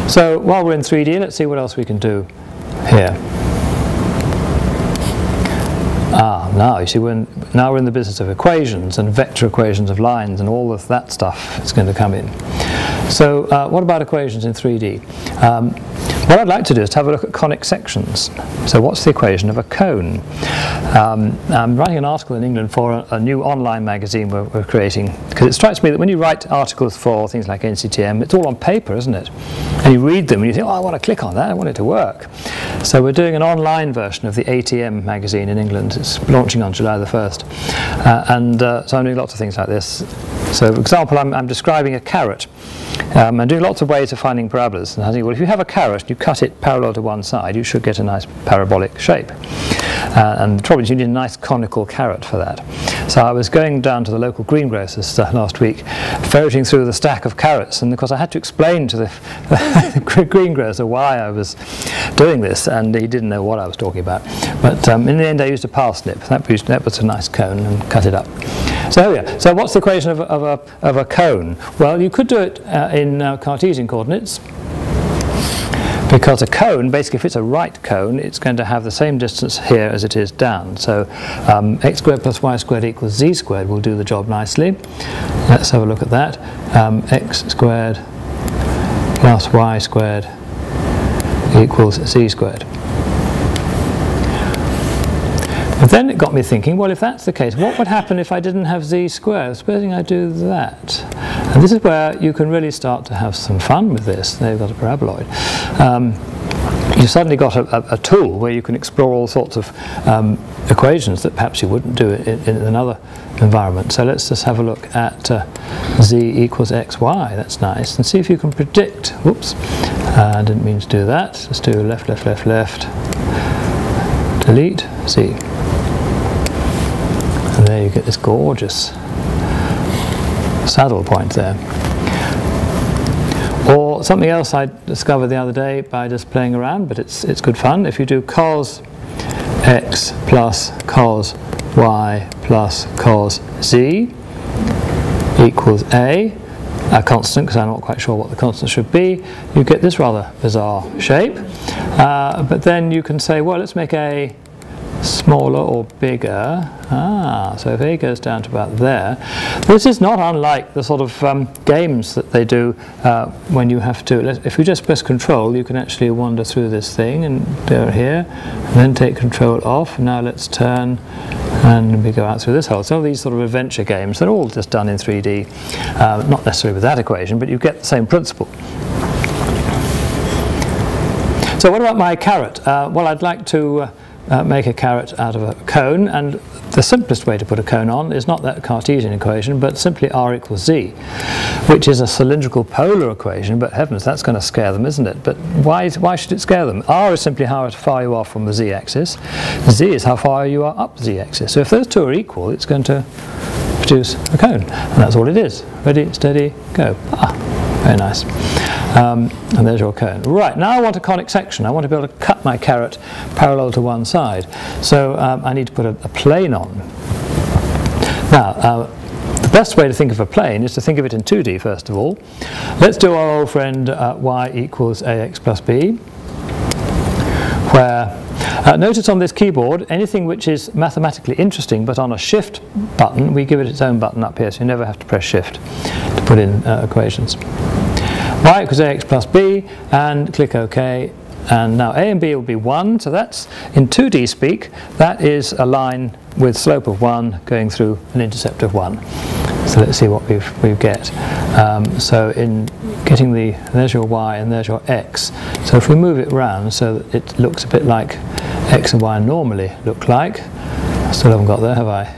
So while we're in 3D, let's see what else we can do here. Now you see, now we're in the business of equations and vector equations of lines and all of that stuff is going to come in. So what about equations in 3D? What I'd like to do is to have a look at conic sections. So what's the equation of a cone? I'm writing an article in England for a new online magazine we're creating, because it strikes me that when you write articles for things like NCTM, it's all on paper, isn't it? And you read them and you think, oh, I want to click on that, I want it to work. So we're doing an online version of the ATM magazine in England. It's launching on July the 1st. So I'm doing lots of things like this. So for example, I'm describing a carrot. I'm doing lots of ways of finding parabolas. And I think, well, if you have a carrot and you cut it parallel to one side, you should get a nice parabolic shape. And the trouble is you need a nice conical carrot for that. So I was going down to the local greengrocers last week, ferreting through the stack of carrots, and of course I had to explain to the greengrocer why I was doing this, and he didn't know what I was talking about. But in the end I used a parsnip. That was a nice cone, and cut it up. So yeah. So what's the equation of a cone? Well, you could do it in Cartesian coordinates, because a cone, basically if it's a right cone, it's going to have the same distance here as it is down. So x squared plus y squared equals z squared will do the job nicely. Let's have a look at that. X squared plus y squared equals z squared. But then it got me thinking, well, if that's the case, what would happen if I didn't have z squared? Supposing I do that. And this is where you can really start to have some fun with this. They've got a paraboloid. You've suddenly got a tool where you can explore all sorts of equations that perhaps you wouldn't do in another environment. So let's just have a look at z equals xy. That's nice. And see if you can predict. Whoops. I didn't mean to do that. Let's do left, left, left, left. Delete. Z. And there you get this gorgeous saddle point there. Or something else I discovered the other day by just playing around, but it's good fun. If you do cos x plus cos y plus cos z equals a constant, because I'm not quite sure what the constant should be, you get this rather bizarre shape. But then you can say, well, let's make a smaller or bigger. So if a goes down to about there. This is not unlike the sort of games that they do when you have to, if you just press control, you can actually wander through this thing and go here, and then take control off. Now let's turn, and we go out through this hole. So these sort of adventure games, they're all just done in 3D, not necessarily with that equation, but you get the same principle. So what about my carrot? Well, I'd like to make a carrot out of a cone, and the simplest way to put a cone on is not that Cartesian equation, but simply r equals z, which is a cylindrical polar equation. But heavens, that's going to scare them, isn't it? But why should it scare them? R is simply how far you are from the z-axis. Z is how far you are up the z-axis. So if those two are equal, it's going to produce a cone, and that's all it is. Ready, steady, go. Very nice. And there's your cone. Right, now I want a conic section. I want to be able to cut my carrot parallel to one side. So I need to put a plane on. Now, the best way to think of a plane is to think of it in 2D first of all. Let's do our old friend y equals ax plus b, where notice on this keyboard, anything which is mathematically interesting but on a shift button, we give it its own button up here, so you never have to press shift to put in equations. Y equals ax plus b, and click OK. And now a and b will be 1, so that's, in 2D speak, that is a line with slope of 1 going through an intercept of 1. So let's see what we get. So in getting there's your y and there's your x. So if we move it round so that it looks a bit like x and y normally look like. I still haven't got there, have I?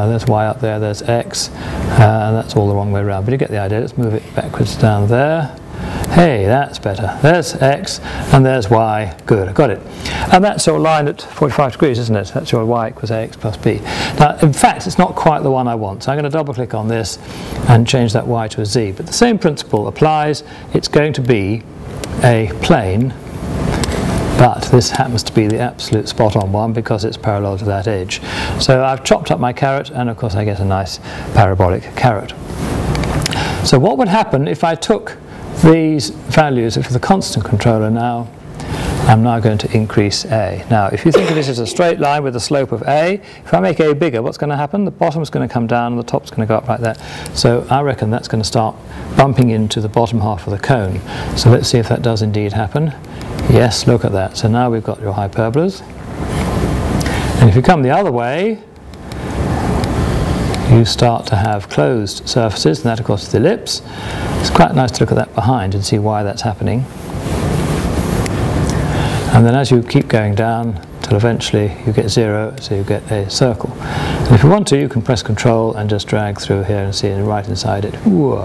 There's y up there, there's x, and that's all the wrong way around. But you get the idea. Let's move it backwards down there. Hey, that's better. There's x, and there's y. Good, I got it. And that's your line at 45 degrees, isn't it? That's your y equals ax plus b. Now, in fact, it's not quite the one I want. So I'm going to double-click on this and change that y to a z. But the same principle applies. It's going to be a plane, but this happens to be the absolute spot-on one because it's parallel to that edge. So I've chopped up my carrot, and of course I get a nice parabolic carrot. So what would happen if I took these values are for the constant controller now. I'm now going to increase A. Now, if you think of this as a straight line with a slope of A, if I make A bigger, what's going to happen? The bottom's going to come down and the top's going to go up like that. So I reckon that's going to start bumping into the bottom half of the cone. So let's see if that does indeed happen. Yes, look at that. So now we've got your hyperbolas. And if you come the other way, you start to have closed surfaces, and that of course is the ellipse. It's quite nice to look at that behind and see why that's happening. And then as you keep going down till eventually you get 0, so you get a circle. And if you want to, you can press Control and just drag through here and see it right inside it. Whoa.